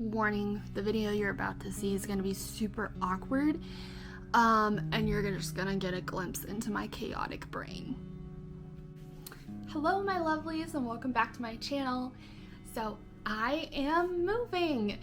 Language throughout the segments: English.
Warning, the video you're about to see is going to be super awkward, and you're just going to get a glimpse into my chaotic brain. Hello my lovelies and welcome back to my channel. So I am moving.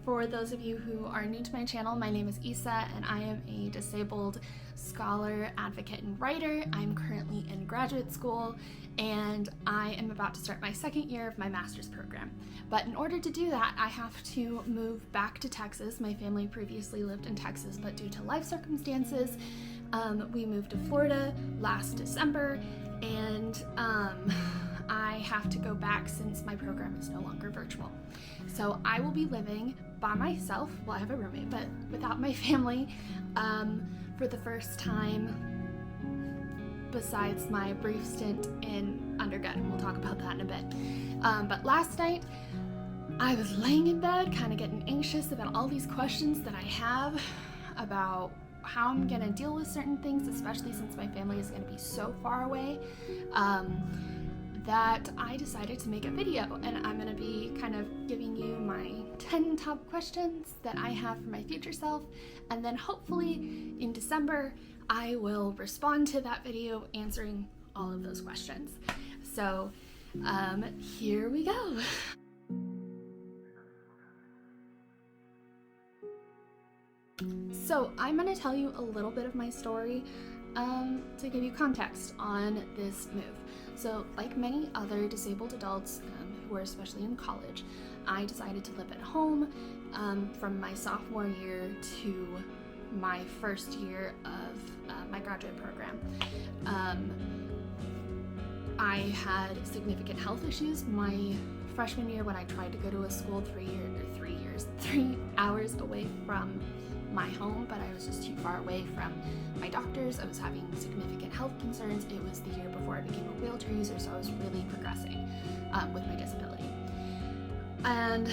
For those of you who are new to my channel, my name is Isa and I am a disabled scholar, advocate, and writer. I'm currently in graduate school and I am about to start my second year of my master's program. But in order to do that, I have to move back to Texas. My family previously lived in Texas, but due to life circumstances, we moved to Florida last December, and I have to go back since my program is no longer virtual. So I will be living by myself, well I have a roommate, but without my family for the first time besides my brief stint in undergrad, and we'll talk about that in a bit. But last night I was laying in bed kind of getting anxious about all these questions that I have about how I'm gonna deal with certain things, especially since my family is gonna be so far away, that I decided to make a video, and I'm gonna be kind of giving you my 10 top questions that I have for my future self, and then hopefully in December I will respond to that video answering all of those questions. So here we go. So I'm going to tell you a little bit of my story to give you context on this move. So like many other disabled adults who are especially in college, I decided to live at home from my sophomore year to my first year of my graduate program. I had significant health issues my freshman year when I tried to go to a school 3 hours away from my home, but I was just too far away from my doctors. I was having significant health concerns. It was the year before I became a wheelchair user, so I was really progressing with my disability. And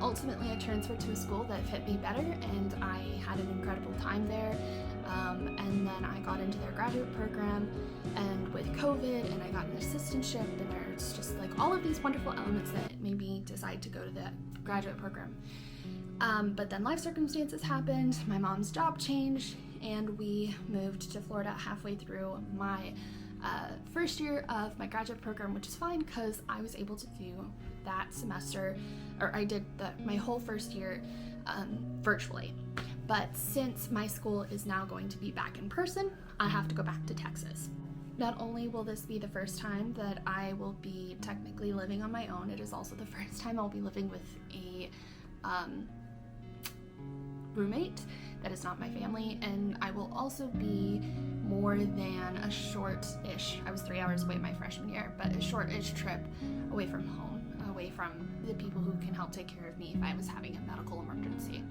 ultimately I transferred to a school that fit me better, and I had an incredible time there. And then I got into their graduate program, and with COVID, and I got an assistantship, and there's just like all of these wonderful elements that made me decide to go to the graduate program. But then life circumstances happened, my mom's job changed, and we moved to Florida halfway through my first year of my graduate program, which is fine because I was able to do that semester, or I did my whole first year virtually. But since my school is now going to be back in person, I have to go back to Texas. Not only will this be the first time that I will be technically living on my own, it is also the first time I'll be living with a roommate that is not my family, and I will also be more than a short-ish, I was 3 hours away my freshman year, but a short-ish trip away from home, away from the people who can help take care of me if I was having a medical emergency,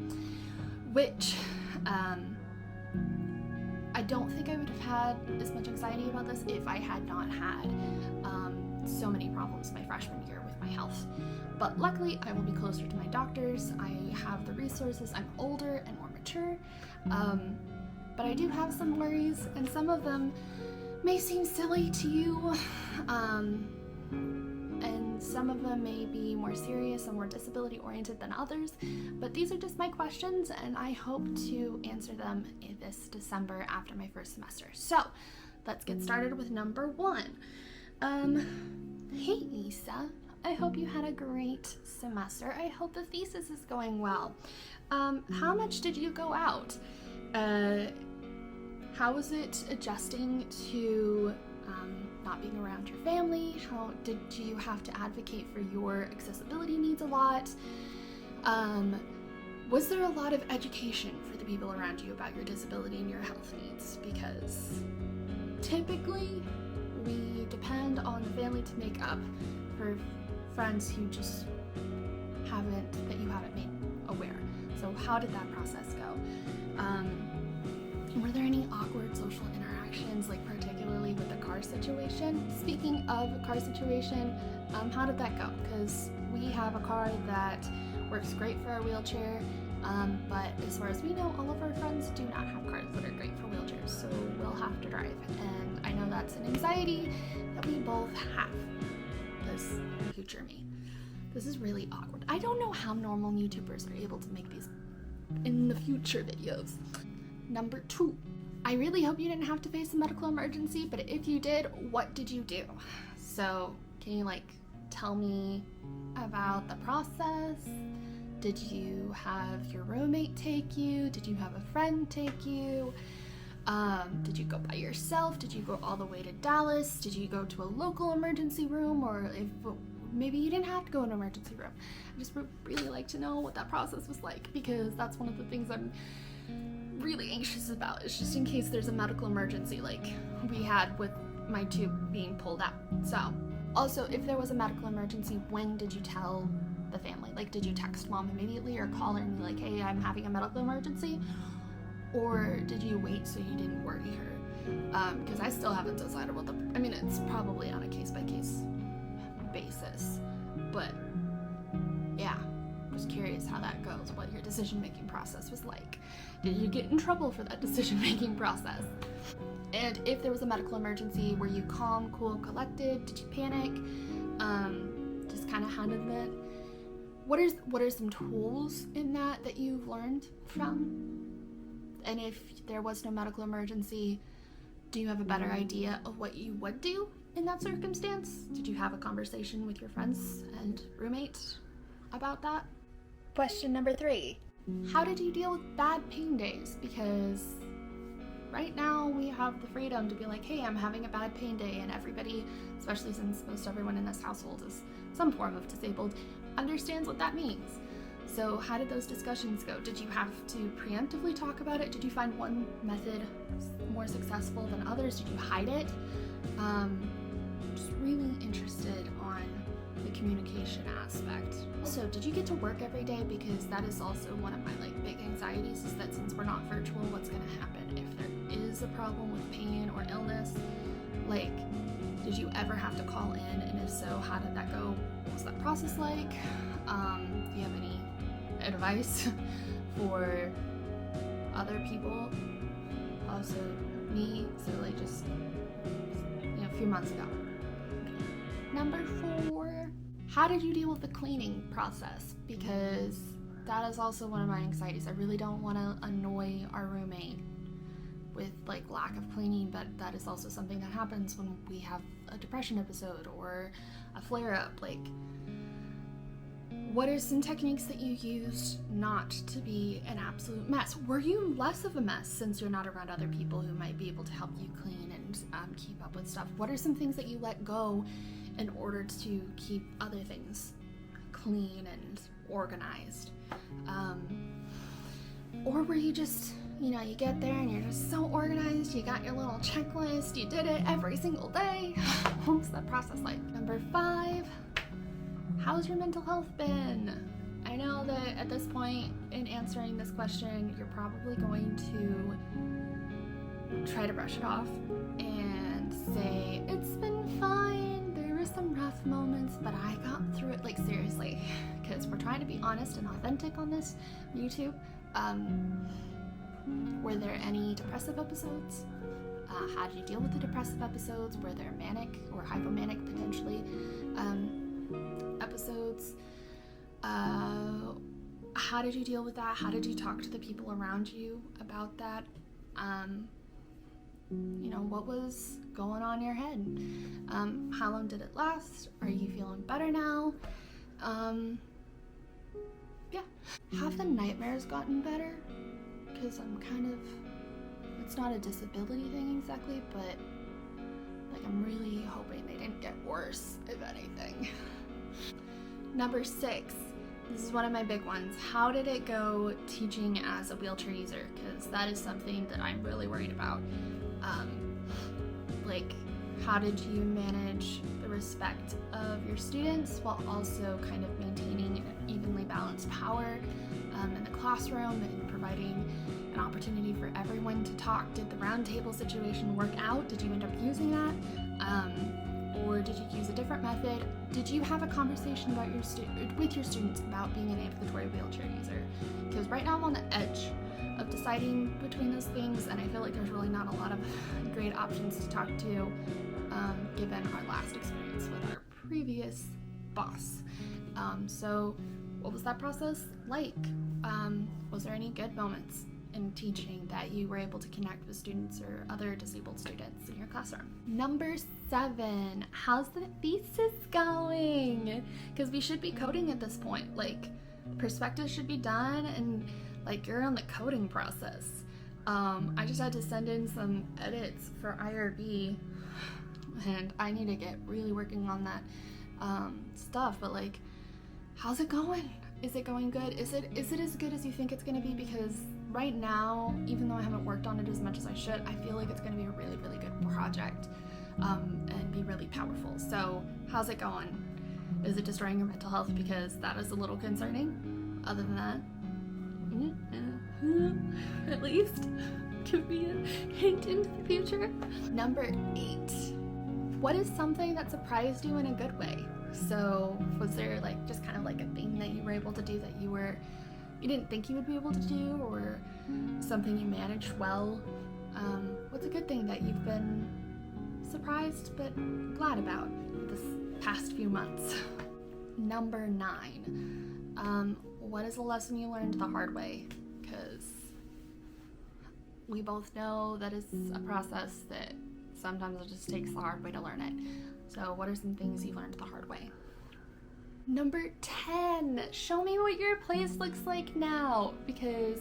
which I don't think I would have had as much anxiety about this if I had not had so many problems my freshman year with my health. But luckily I will be closer to my doctors, I have the resources, I'm older and more mature, but I do have some worries, and some of them may seem silly to you, and some of them may be more serious and more disability oriented than others, but these are just my questions and I hope to answer them this December after my first semester. So let's get started with number 1. Hey Isa, I hope you had a great semester. I hope the thesis is going well. How much did you go out? How was it adjusting to not being around your family? How did you have to advocate for your accessibility needs a lot? Was there a lot of education for the people around you about your disability and your health needs? Because typically we depend on the family to make up for friends who just that you haven't made aware. So how did that process go? Were there any awkward social interactions, like particularly with the car situation? Speaking of a car situation, how did that go? Because we have a car that works great for our wheelchair, but as far as we know, all of our friends do not have cars that are great for wheelchairs, so we'll have to drive. And I know that's an anxiety that we both have, this future me. This is really awkward. I don't know how normal YouTubers are able to make these in the future videos. Number 2. I really hope you didn't have to face a medical emergency, but if you did, what did you do? So, can you tell me about the process? Did you have your roommate take you? Did you have a friend take you? Did you go by yourself? Did you go all the way to Dallas? Did you go to a local emergency room? Or if maybe you didn't have to go in an emergency room. I just would really like to know what that process was like, because that's one of the things I'm really anxious about, is just in case there's a medical emergency like we had with my tube being pulled out. So, also, if there was a medical emergency, when did you tell the family? Did you text mom immediately or call her and be like, hey, I'm having a medical emergency? Or did you wait so you didn't worry her? Because I still haven't decided what it's probably on a case-by-case basis, but yeah, was curious how that goes, what your decision-making process was like. Did you get in trouble for that decision-making process? And if there was a medical emergency, were you calm, cool, collected? Did you panic? Just kind of handled it? What are some tools in that you've learned from? And if there was no medical emergency, do you have a better idea of what you would do in that circumstance? Did you have a conversation with your friends and roommate about that? Question number 3. How did you deal with bad pain days? Because right now we have the freedom to be like, hey, I'm having a bad pain day, and everybody, especially since most everyone in this household is some form of disabled, understands what that means. So how did those discussions go? Did you have to preemptively talk about it? Did you find one method more successful than others? Did you hide it? Just really interested on the communication aspect. So did you get to work every day? Because that is also one of my big anxieties, is that since we're not virtual, what's going to happen if there is a problem with pain or illness? Did you ever have to call in? And if so, how did that go? What was that process like? Do you have any advice for other people? Also me, so just a few months ago. Number 4, how did you deal with the cleaning process? Because that is also one of my anxieties. I really don't want to annoy our roommate with lack of cleaning, but that is also something that happens when we have a depression episode or a flare-up. What are some techniques that you used not to be an absolute mess? Were you less of a mess since you're not around other people who might be able to help you clean and keep up with stuff? What are some things that you let go in order to keep other things clean and organized? Or were you just, you get there and you're just so organized, you got your little checklist, you did it every single day? What's that process like? Number 5, how's your mental health been? I know that at this point in answering this question, you're probably going to try to brush it off and say, it's been fine, there were some rough moments, but I got through it. Seriously, because we're trying to be honest and authentic on this YouTube. Were there any depressive episodes? How did you deal with the depressive episodes? Were there manic or hypomanic potentially episodes? How did you deal with that? How did you talk to the people around you about that? What was going on in your head? How long did it last? Are you feeling better now? Yeah. Have the nightmares gotten better? Because it's not a disability thing exactly, but I'm really hoping they didn't get worse, if anything. Number 6, this is one of my big ones. How did it go teaching as a wheelchair user? Because that is something that I'm really worried about. How did you manage the respect of your students while also kind of maintaining an evenly balanced power in the classroom and providing an opportunity for everyone to talk? Did the round table situation work out? Did you end up using that? Or did you use a different method? Did you have a conversation about with your students about being an ambulatory wheelchair user? Because right now I'm on the edge of deciding between those things, and I feel like there's really not a lot of great options to talk to, given our last experience with our previous boss. So what was that process like? Was there any good moments in teaching that you were able to connect with students or other disabled students in your classroom? Number 7, how's the thesis going? Because we should be coding at this point. Like, perspectives should be done, and like, you're on the coding process. I just had to send in some edits for IRB, and I need to get really working on that stuff. But like, how's it going? Is it going good? Is it as good as you think it's going to be? Because right now, even though I haven't worked on it as much as I should, I feel like it's going to be a really, really good project, and be really powerful. So how's it going? Is it destroying your mental health? Because that is a little concerning. Other than that, at least give me a hint into the future. Number 8, what is something that surprised you in a good way? So was there like just kind of like a thing that you were able to do that you didn't think you would be able to do, or something you managed well? What's a good thing that you've been surprised but glad about this past few months? Number 9, what is a lesson you learned the hard way? Because we both know that it's a process that sometimes it just takes the hard way to learn it. So what are some things you learned the hard way? Number 10, show me what your place looks like now, because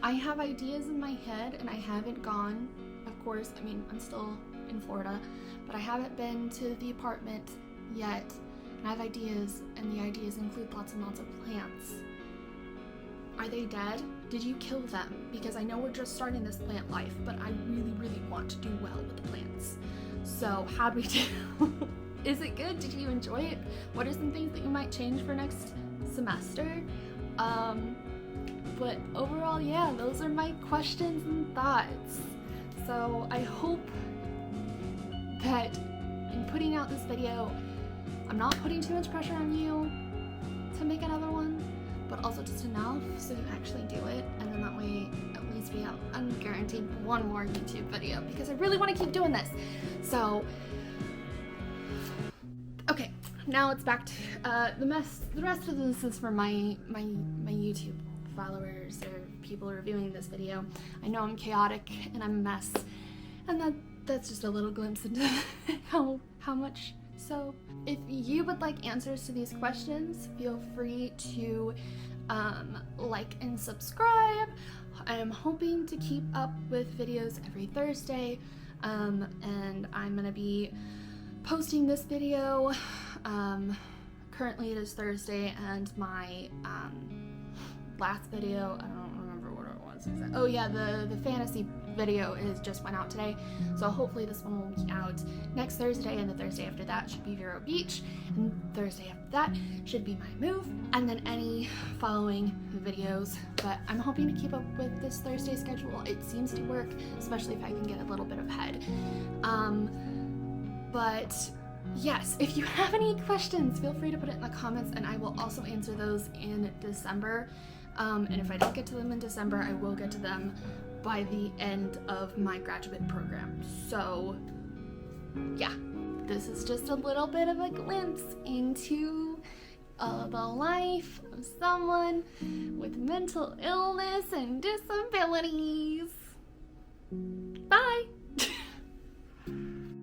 I have ideas in my head and I haven't gone. Of course, I mean, I'm still in Florida, but I haven't been to the apartment yet. And I have ideas, and the ideas include lots and lots of plants. Are they dead? Did you kill them? Because I know we're just starting this plant life, but I really, really want to do well with the plants. So how'd we do? Is it good? Did you enjoy it? What are some things that you might change for next semester? But overall, yeah, those are my questions and thoughts. So I hope that in putting out this video, I'm not putting too much pressure on you to make another one, but also just enough so you actually do it, and then that way at least we have, I'm guaranteed, one more YouTube video, because I really want to keep doing this. So okay, now it's back to the rest of this is for my YouTube followers or people reviewing this video. I know I'm chaotic and I'm a mess, and that's just a little glimpse into how much. So if you would like answers to these questions, feel free to like and subscribe. I am hoping to keep up with videos every Thursday, and I'm gonna be posting this video. Currently it is Thursday, and my last video, I don't remember what it was exactly. Oh yeah, the fantasy video just went out today, so hopefully this one will be out next Thursday, and the Thursday after that should be Vero Beach, and Thursday after that should be my move, and then any following videos. But I'm hoping to keep up with this Thursday schedule. It seems to work, especially if I can get a little bit ahead. But yes, if you have any questions, feel free to put it in the comments, and I will also answer those in December. And if I don't get to them in December, I will get to them by the end of my graduate program. So yeah, this is just a little bit of a glimpse into the life of someone with mental illness and disabilities.